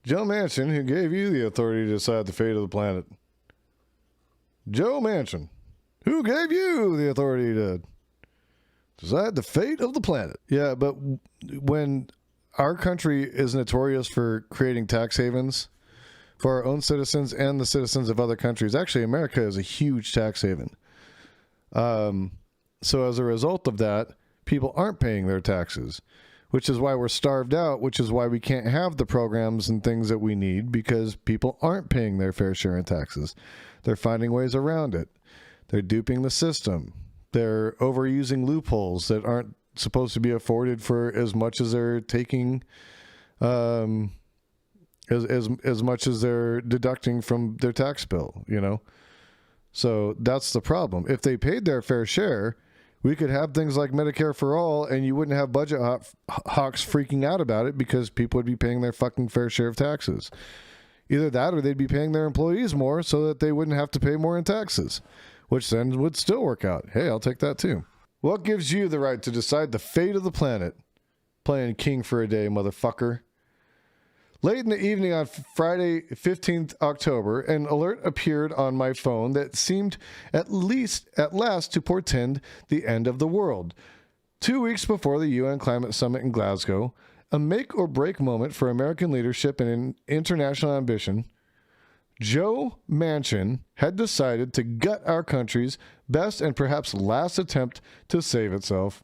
Joe Manchin, who gave you the authority to decide the fate of the planet. Joe Manchin, who gave you the authority to decide the fate of the planet. Yeah, but when our country is notorious for creating tax havens for our own citizens and the citizens of other countries, actually, America is a huge tax haven. So as a result of that, people aren't paying their taxes, which is why we're starved out, which is why we can't have the programs and things that we need, because people aren't paying their fair share in taxes. They're finding ways around it. They're duping the system. They're overusing loopholes that aren't supposed to be afforded for as much as they're taking, as much as they're deducting from their tax bill, you know? So that's the problem. If they paid their fair share, we could have things like Medicare for all, and you wouldn't have budget hawks freaking out about it because people would be paying their fucking fair share of taxes. Either that or they'd be paying their employees more so that they wouldn't have to pay more in taxes, which then would still work out. Hey, I'll take that too. What gives you the right to decide the fate of the planet? Playing king for a day, motherfucker. Late in the evening on Friday, 15th October, an alert appeared on my phone that seemed at last to portend the end of the world. 2 weeks before the UN Climate Summit in Glasgow, a make-or-break moment for American leadership and international ambition, Joe Manchin had decided to gut our country's best and perhaps last attempt to save itself.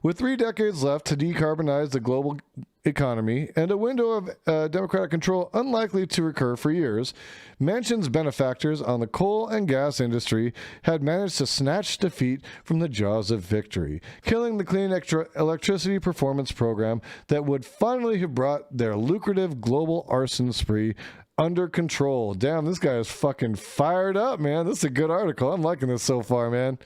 With 3 decades left to decarbonize the global economy and a window of democratic control unlikely to recur for years, Manchin's benefactors on the coal and gas industry had managed to snatch defeat from the jaws of victory, killing the clean electricity performance program that would finally have brought their lucrative global arson spree under control. Damn, this guy is fucking fired up, man. This is a good article. I'm liking this so far, man.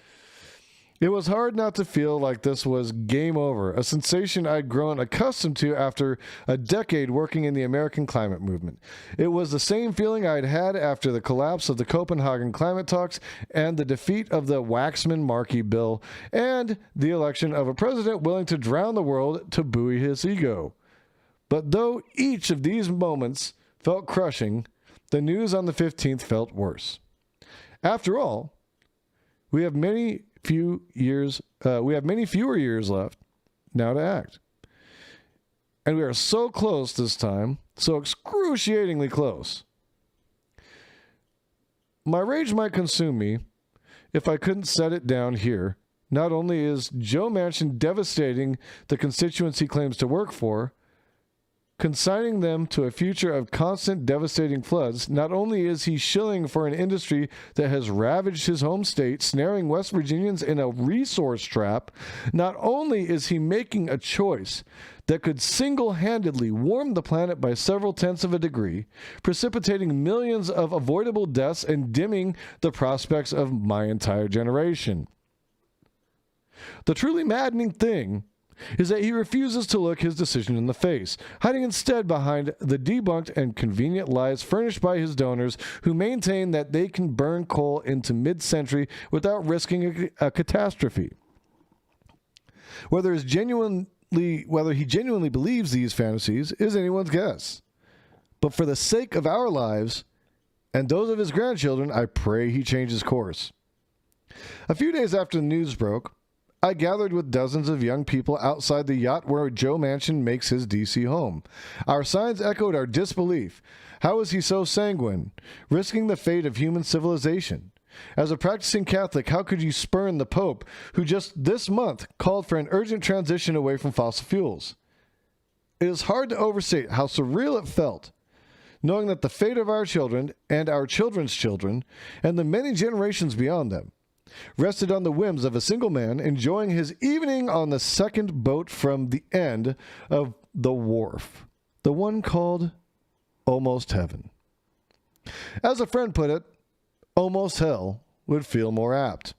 It was hard not to feel like this was game over, a sensation I'd grown accustomed to after a decade working in the American climate movement. It was the same feeling I'd had after the collapse of the Copenhagen climate talks and the defeat of the Waxman-Markey bill and the election of a president willing to drown the world to buoy his ego. But though each of these moments felt crushing, the news on the 15th felt worse. After all, we have many fewer years left now to act. And we are so close this time, so excruciatingly close. My rage might consume me if I couldn't set it down here. Not only is Joe Manchin devastating the constituents he claims to work for, consigning them to a future of constant devastating floods, not only is he shilling for an industry that has ravaged his home state, snaring West Virginians in a resource trap, not only is he making a choice that could single-handedly warm the planet by several tenths of a degree, precipitating millions of avoidable deaths and dimming the prospects of my entire generation. The truly maddening thing is that he refuses to look his decision in the face, hiding instead behind the debunked and convenient lies furnished by his donors who maintain that they can burn coal into mid-century without risking a catastrophe. Whether he genuinely believes these fantasies is anyone's guess. But for the sake of our lives and those of his grandchildren, I pray he changes course. A few days after the news broke, I gathered with dozens of young people outside the yacht where Joe Manchin makes his D.C. home. Our signs echoed our disbelief. How is he so sanguine, risking the fate of human civilization? As a practicing Catholic, how could you spurn the Pope, who just this month called for an urgent transition away from fossil fuels? It is hard to overstate how surreal it felt, knowing that the fate of our children and our children's children, and the many generations beyond them, rested on the whims of a single man enjoying his evening on the second boat from the end of the wharf, the one called Almost Heaven. As a friend put it, almost hell would feel more apt.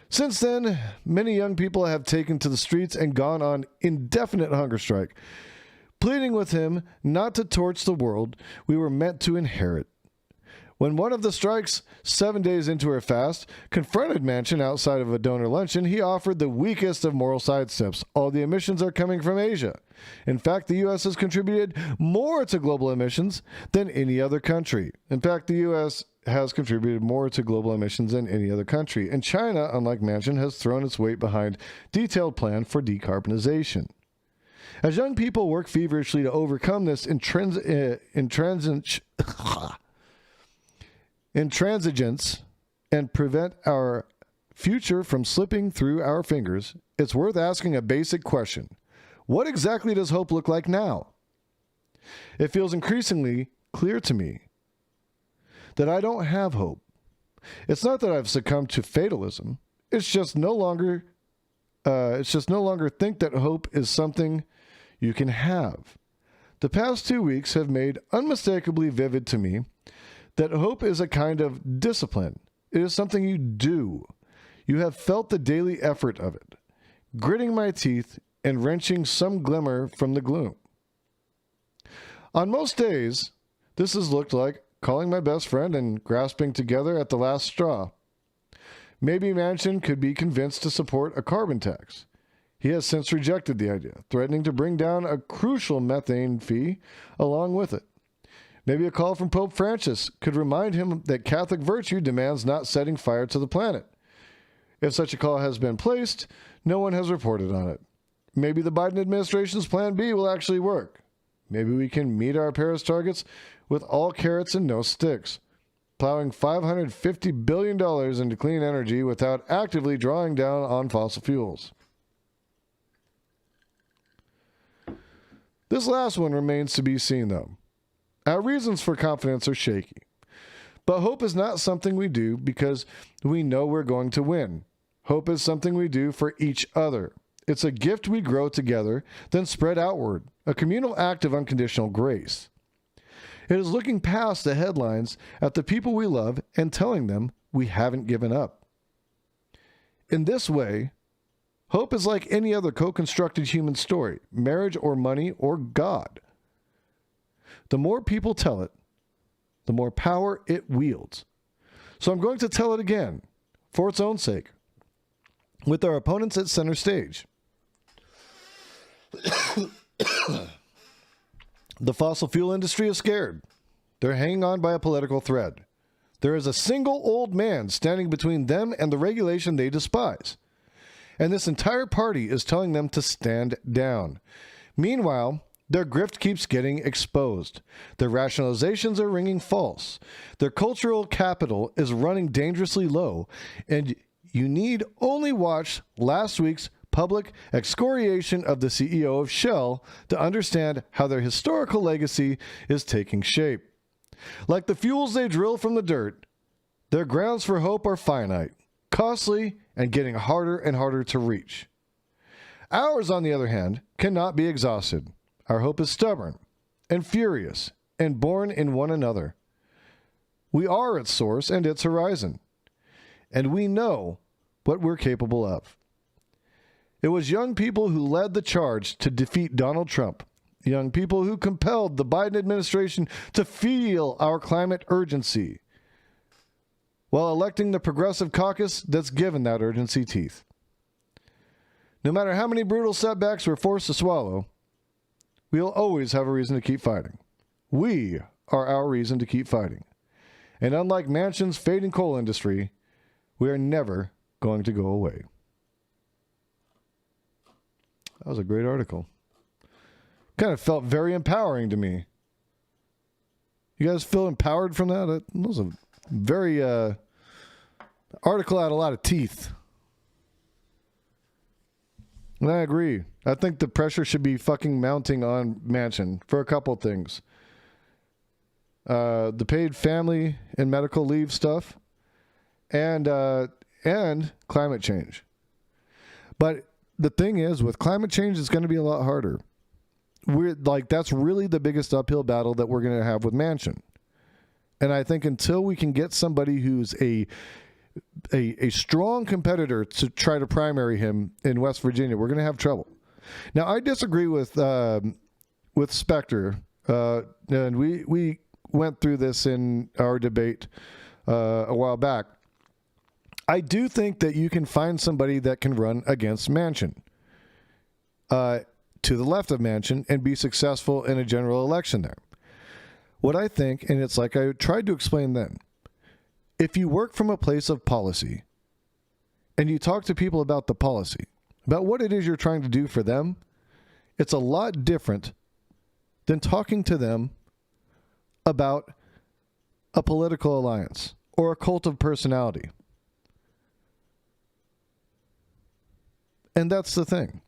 Since then, many young people have taken to the streets and gone on indefinite hunger strike, pleading with him not to torch the world we were meant to inherit. When one of the strikes, 7 days into her fast, confronted Manchin outside of a donor luncheon, he offered the weakest of moral sidesteps. All the emissions are coming from Asia. In fact, the U.S. has contributed more to global emissions than any other country. In fact, the U.S. has contributed more to global emissions than any other country. And China, unlike Manchin, has thrown its weight behind detailed plan for decarbonization. As young people work feverishly to overcome this intransigence and prevent our future from slipping through our fingers, it's worth asking a basic question. What exactly does hope look like now? It feels increasingly clear to me that I don't have hope. It's not that I've succumbed to fatalism. It's just no longer think that hope is something you can have. The past 2 weeks have made unmistakably vivid to me that hope is a kind of discipline. It is something you do. You have felt the daily effort of it, gritting my teeth and wrenching some glimmer from the gloom. On most days, this has looked like calling my best friend and grasping together at the last straw. Maybe Manchin could be convinced to support a carbon tax. He has since rejected the idea, threatening to bring down a crucial methane fee along with it. Maybe a call from Pope Francis could remind him that Catholic virtue demands not setting fire to the planet. If such a call has been placed, no one has reported on it. Maybe the Biden administration's Plan B will actually work. Maybe we can meet our Paris targets with all carrots and no sticks, plowing $550 billion into clean energy without actively drawing down on fossil fuels. This last one remains to be seen, though. Our reasons for confidence are shaky. But hope is not something we do because we know we're going to win. Hope is something we do for each other. It's a gift we grow together, then spread outward, a communal act of unconditional grace. It is looking past the headlines at the people we love and telling them we haven't given up. In this way, hope is like any other co-constructed human story, marriage or money or God. The more people tell it, the more power it wields. So I'm going to tell it again, for its own sake, with our opponents at center stage. The fossil fuel industry is scared. They're hanging on by a political thread. There is a single old man standing between them and the regulation they despise. And this entire party is telling them to stand down. Meanwhile, their grift keeps getting exposed. Their rationalizations are ringing false. Their cultural capital is running dangerously low. And you need only watch last week's public excoriation of the CEO of Shell to understand how their historical legacy is taking shape. Like the fuels they drill from the dirt, their grounds for hope are finite, costly, and getting harder and harder to reach. Ours, on the other hand, cannot be exhausted. Our hope is stubborn and furious and born in one another. We are its source and its horizon, and we know what we're capable of. It was young people who led the charge to defeat Donald Trump, young people who compelled the Biden administration to feel our climate urgency, while electing the progressive caucus that's given that urgency teeth. No matter how many brutal setbacks we're forced to swallow, we'll always have a reason to keep fighting. We are our reason to keep fighting. And unlike Manchin's fading coal industry, we are never going to go away. That was a great article. Kind of felt very empowering to me. You guys feel empowered from that? That was a very article had a lot of teeth. And I agree. I think the pressure should be fucking mounting on Manchin for a couple things. The paid family and medical leave stuff and climate change. But the thing is, with climate change, it's going to be a lot harder. That's really the biggest uphill battle that we're going to have with Manchin. And I think until we can get somebody who's a strong competitor to try to primary him in West Virginia, we're going to have trouble. Now, I disagree with Spectre, and we went through this in our debate a while back. I do think that you can find somebody that can run against Manchin, to the left of Manchin, and be successful in a general election there. What I think, and it's like I tried to explain then, if you work from a place of policy and you talk to people about the policy, about what it is you're trying to do for them, it's a lot different than talking to them about a political alliance or a cult of personality. And that's the thing.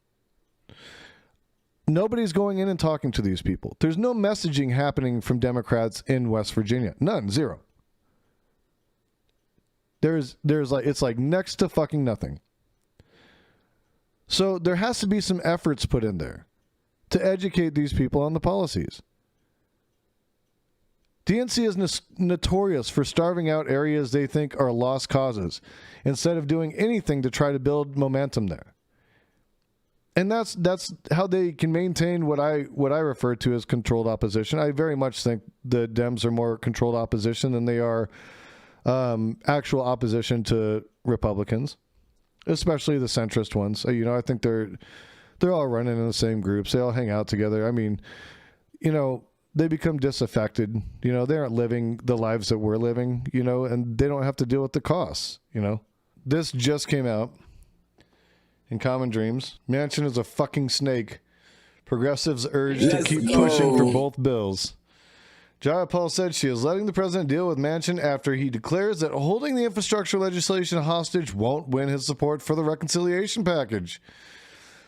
Nobody's going in and talking to these people. There's no messaging happening from Democrats in West Virginia. None. Zero. There's like, it's like next to fucking nothing. So there has to be some efforts put in there to educate these people on the policies. DNC is notorious for starving out areas they think are lost causes instead of doing anything to try to build momentum there. And that's how they can maintain what I refer to as controlled opposition. I very much think the Dems are more controlled opposition than they are actual opposition to Republicans, especially the centrist ones. I think they're all running in the same groups. They all hang out together. I mean, they become disaffected. They aren't living the lives that we're living, and they don't have to deal with the costs, This just came out in Common Dreams. Manchin is a fucking snake. Progressives urge to keep pushing for both bills. Jaya Paul said she is letting the president deal with Manchin after he declares that holding the infrastructure legislation hostage won't win his support for the reconciliation package.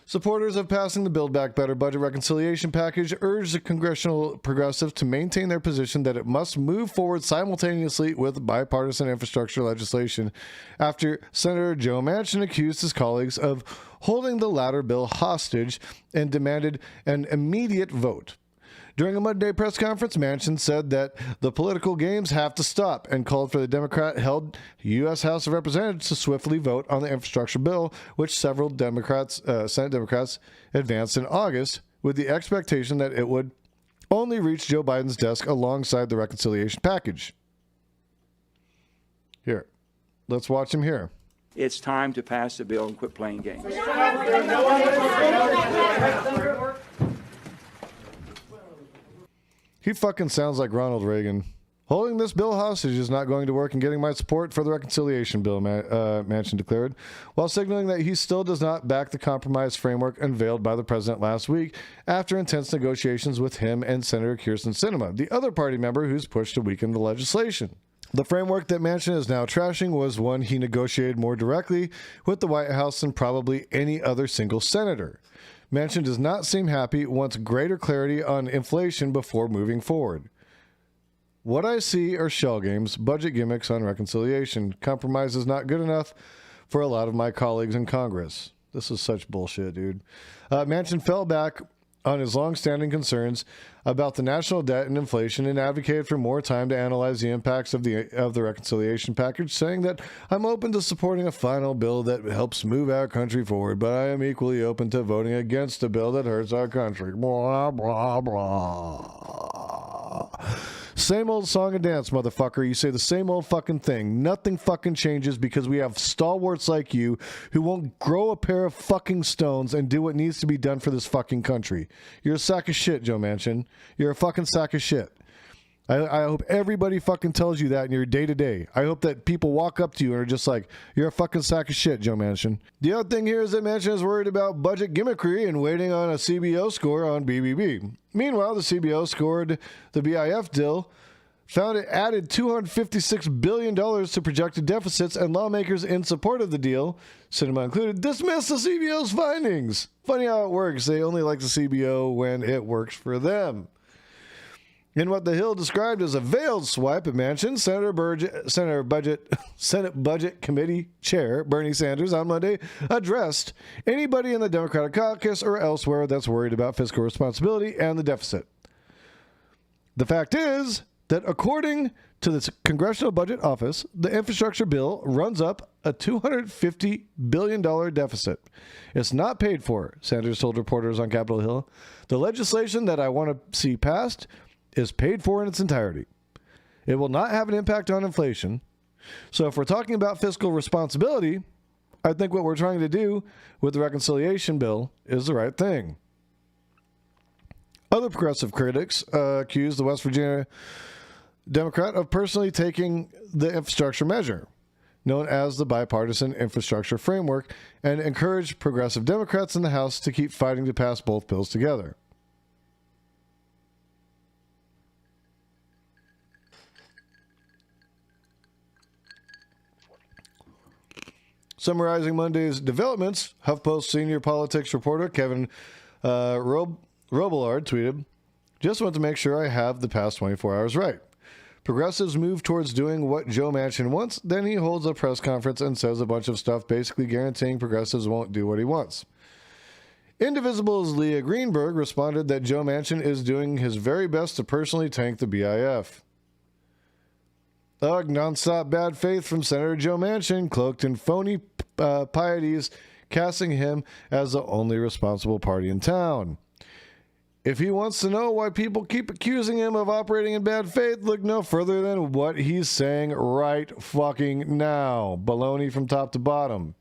Supporters of passing the Build Back Better budget reconciliation package urge the congressional progressives to maintain their position that it must move forward simultaneously with bipartisan infrastructure legislation after Senator Joe Manchin accused his colleagues of holding the latter bill hostage and demanded an immediate vote. During a Monday press conference, Manchin said that the political games have to stop and called for the Democrat-held U.S. House of Representatives to swiftly vote on the infrastructure bill, which several Senate Democrats advanced in August, with the expectation that it would only reach Joe Biden's desk alongside the reconciliation package. Here, let's watch him here. It's time to pass the bill and quit playing games. He fucking sounds like Ronald Reagan. Holding this bill hostage is not going to work in getting my support for the reconciliation bill, Manchin declared, while signaling that he still does not back the compromise framework unveiled by the president last week after intense negotiations with him and Senator Kyrsten Sinema, the other party member who's pushed to weaken the legislation. The framework that Manchin is now trashing was one he negotiated more directly with the White House than probably any other single senator. Manchin does not seem happy, wants greater clarity on inflation before moving forward. What I see are shell games, budget gimmicks on reconciliation. Compromise is not good enough for a lot of my colleagues in Congress. This is such bullshit, dude. Manchin fell back on his long-standing concerns about the national debt and inflation and advocated for more time to analyze the impacts of the reconciliation package, saying that I'm open to supporting a final bill that helps move our country forward, but I am equally open to voting against a bill that hurts our country. Blah, blah, blah. Same old song and dance, motherfucker. You say the same old fucking thing. Nothing fucking changes because we have stalwarts like you who won't grow a pair of fucking stones and do what needs to be done for this fucking country. You're a sack of shit, Joe Manchin. You're a fucking sack of shit. I hope everybody fucking tells you that in your day-to-day. I hope that people walk up to you and are just like, you're a fucking sack of shit, Joe Manchin. The other thing here is that Manchin is worried about budget gimmickry and waiting on a CBO score on BBB. Meanwhile, the CBO scored the BIF deal, found it added $256 billion to projected deficits, and lawmakers in support of the deal, Sinema included, dismissed the CBO's findings. Funny how it works. They only like the CBO when it works for them. In what the Hill described as a veiled swipe at Manchin, Senate Budget Committee Chair Bernie Sanders on Monday addressed anybody in the Democratic caucus or elsewhere that's worried about fiscal responsibility and the deficit. The fact is that according to the Congressional Budget Office, the infrastructure bill runs up a $250 billion deficit. It's not paid for, Sanders told reporters on Capitol Hill. The legislation that I want to see passed is paid for in its entirety. It will not have an impact on inflation. So if we're talking about fiscal responsibility, I think what we're trying to do with the reconciliation bill is the right thing. Other progressive critics accuse the West Virginia Democrat of personally taking the infrastructure measure, known as the Bipartisan Infrastructure Framework, and encourage progressive Democrats in the House to keep fighting to pass both bills together. Summarizing Monday's developments, HuffPost senior politics reporter Kevin Robillard tweeted, "Just want to make sure I have the past 24 hours right. Progressives move towards doing what Joe Manchin wants, then he holds a press conference and says a bunch of stuff basically guaranteeing progressives won't do what he wants." Indivisible's Leah Greenberg responded that Joe Manchin is doing his very best to personally tank the BIF. Ugh, nonstop bad faith from Senator Joe Manchin, cloaked in phony pieties, casting him as the only responsible party in town. If he wants to know why people keep accusing him of operating in bad faith, look no further than what he's saying right fucking now. Baloney from top to bottom.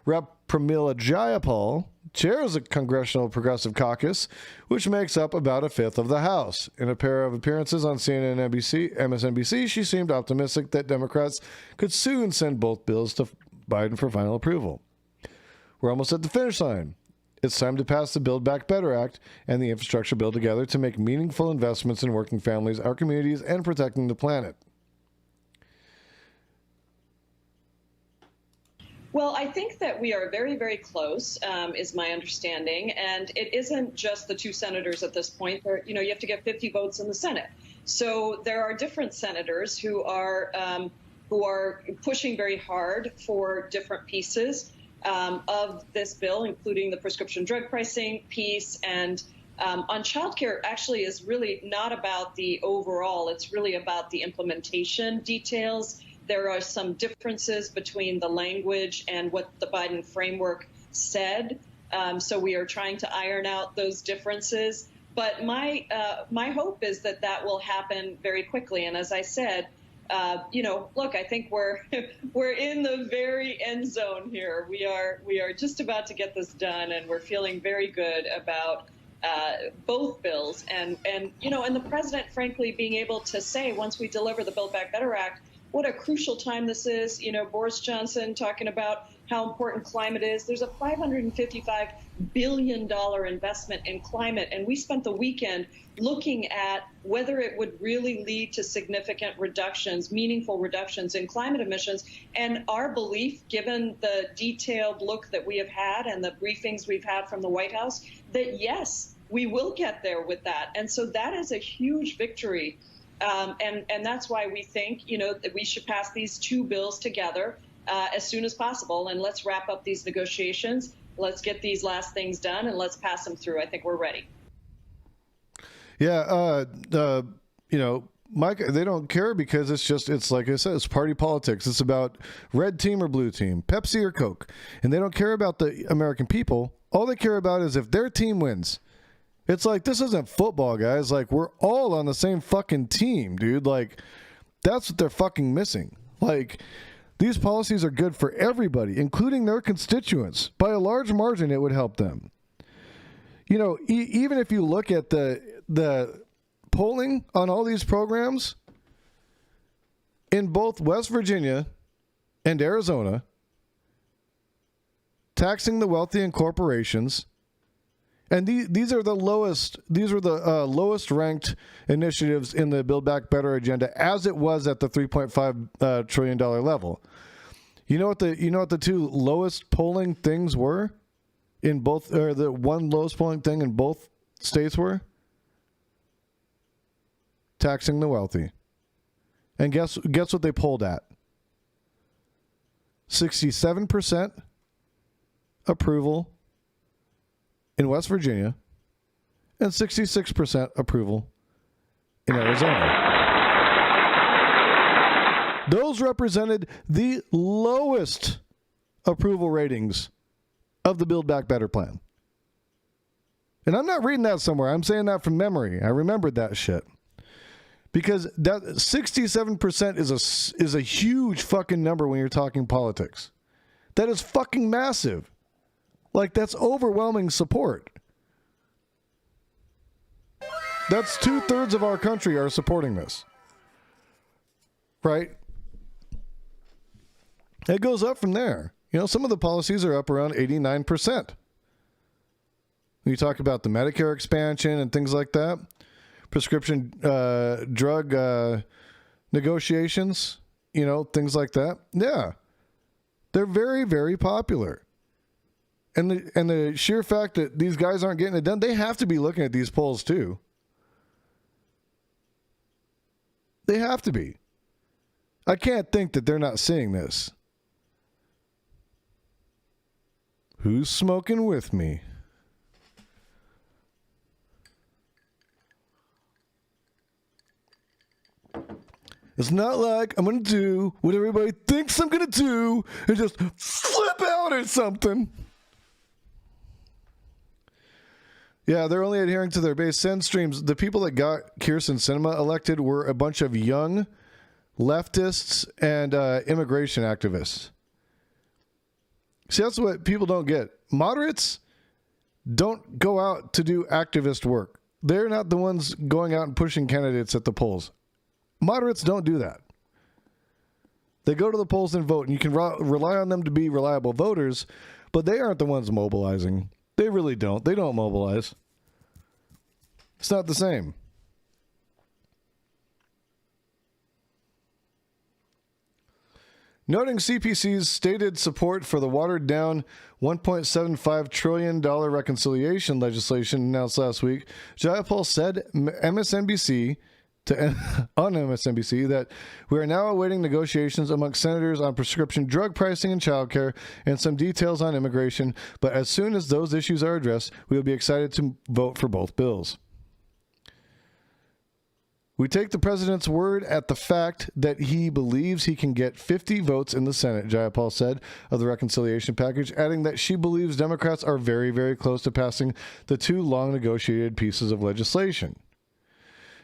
Rep. Pramila Jayapal chairs a congressional progressive caucus, which makes up about a fifth of the House. In a pair of appearances on CNN and MSNBC, she seemed optimistic that Democrats could soon send both bills to Biden for final approval. We're almost at the finish line. It's time to pass the Build Back Better Act and the infrastructure bill together to make meaningful investments in working families, our communities, and protecting the planet. Well, I think that we are very, very close, is my understanding. And it isn't just the two senators at this point. You have to get 50 votes in the Senate. So there are different senators who are pushing very hard for different pieces of this bill, including the prescription drug pricing piece. And on childcare actually is really not about the overall. It's really about the implementation details. There are some differences between the language and what the Biden framework said. So we are trying to iron out those differences. But my hope is that that will happen very quickly. And as I said, look, I think we're in the very end zone here. We are just about to get this done, and we're feeling very good about both bills. And the president, frankly, being able to say once we deliver the Build Back Better Act, what a crucial time this is. Boris Johnson talking about how important climate is. There's a $555 billion investment in climate. And we spent the weekend looking at whether it would really lead to significant reductions, meaningful reductions in climate emissions. And our belief, given the detailed look that we have had and the briefings we've had from the White House, that yes, we will get there with that. And so that is a huge victory. And that's why we think, that we should pass these two bills together as soon as possible. And let's wrap up these negotiations. Let's get these last things done and let's pass them through. I think we're ready. Yeah. Mike, they don't care because it's like I said, it's party politics. It's about red team or blue team, Pepsi or Coke. And they don't care about the American people. All they care about is if their team wins. It's like, this isn't football, guys. Like, we're all on the same fucking team, dude. Like, that's what they're fucking missing. Like, these policies are good for everybody, including their constituents. By a large margin, it would help them. Even if you look at the polling on all these programs, in both West Virginia and Arizona, taxing the wealthy and corporations. And these are the lowest. These are the lowest ranked initiatives in the Build Back Better agenda, as it was at the $3.5 trillion level. You know what the two lowest polling things were in both, or the one lowest polling thing in both states were? Taxing the wealthy. And guess what they polled at? 67% approval in West Virginia, and 66% approval in Arizona. Those represented the lowest approval ratings of the Build Back Better plan. And I'm not reading that somewhere. I'm saying that from memory. I remembered that shit. Because that 67% is a huge fucking number when you're talking politics. That is fucking massive. Like, that's overwhelming support. That's 2/3 of our country are supporting this. Right? It goes up from there. You know, some of the policies are up around 89%. When you talk about the Medicare expansion and things like that, prescription drug negotiations, you know, things like that. Yeah. They're very, very popular. And the sheer fact that these guys aren't getting it done, they have to be looking at these polls too. They have to be. I can't think that they're not seeing this. Who's smoking with me? It's not like I'm going to do what everybody thinks I'm going to do and just flip out or something. Yeah, they're only adhering to their base. Send streams. The people that got Kyrsten Sinema elected were a bunch of young leftists and immigration activists. See, that's what people don't get. Moderates don't go out to do activist work. They're not the ones going out and pushing candidates at the polls. Moderates don't do that. They go to the polls and vote, and you can rely on them to be reliable voters, but they aren't the ones mobilizing. They really don't. They don't mobilize. It's not the same. Noting CPC's stated support for the watered-down $1.75 trillion reconciliation legislation announced last week, Jayapal said on MSNBC that we are now awaiting negotiations amongst senators on prescription drug pricing and childcare and some details on immigration, but as soon as those issues are addressed, we will be excited to vote for both bills. We take the president's word at the fact that he believes he can get 50 votes in the Senate, Jayapal said of the reconciliation package, adding that she believes Democrats are very, very close to passing the two long negotiated pieces of legislation.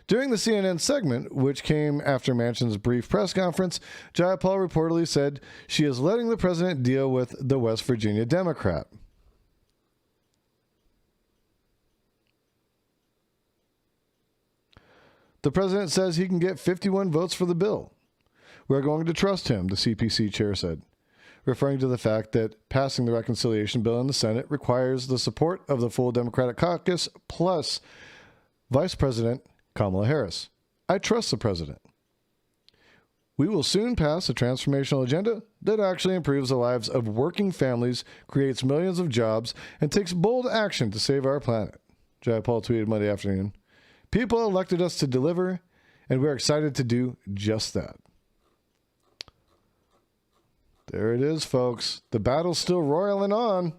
During the CNN segment, which came after Manchin's brief press conference, Jayapal reportedly said she is letting the president deal with the West Virginia Democrat. The president says he can get 51 votes for the bill. We're going to trust him, the CPC chair said, referring to the fact that passing the reconciliation bill in the Senate requires the support of the full Democratic caucus plus Vice President Kamala Harris. I trust the president. We will soon pass a transformational agenda that actually improves the lives of working families, creates millions of jobs, and takes bold action to save our planet, Jayapal tweeted Monday afternoon. People elected us to deliver, and we're excited to do just that. There it is, folks. The battle's still roiling on.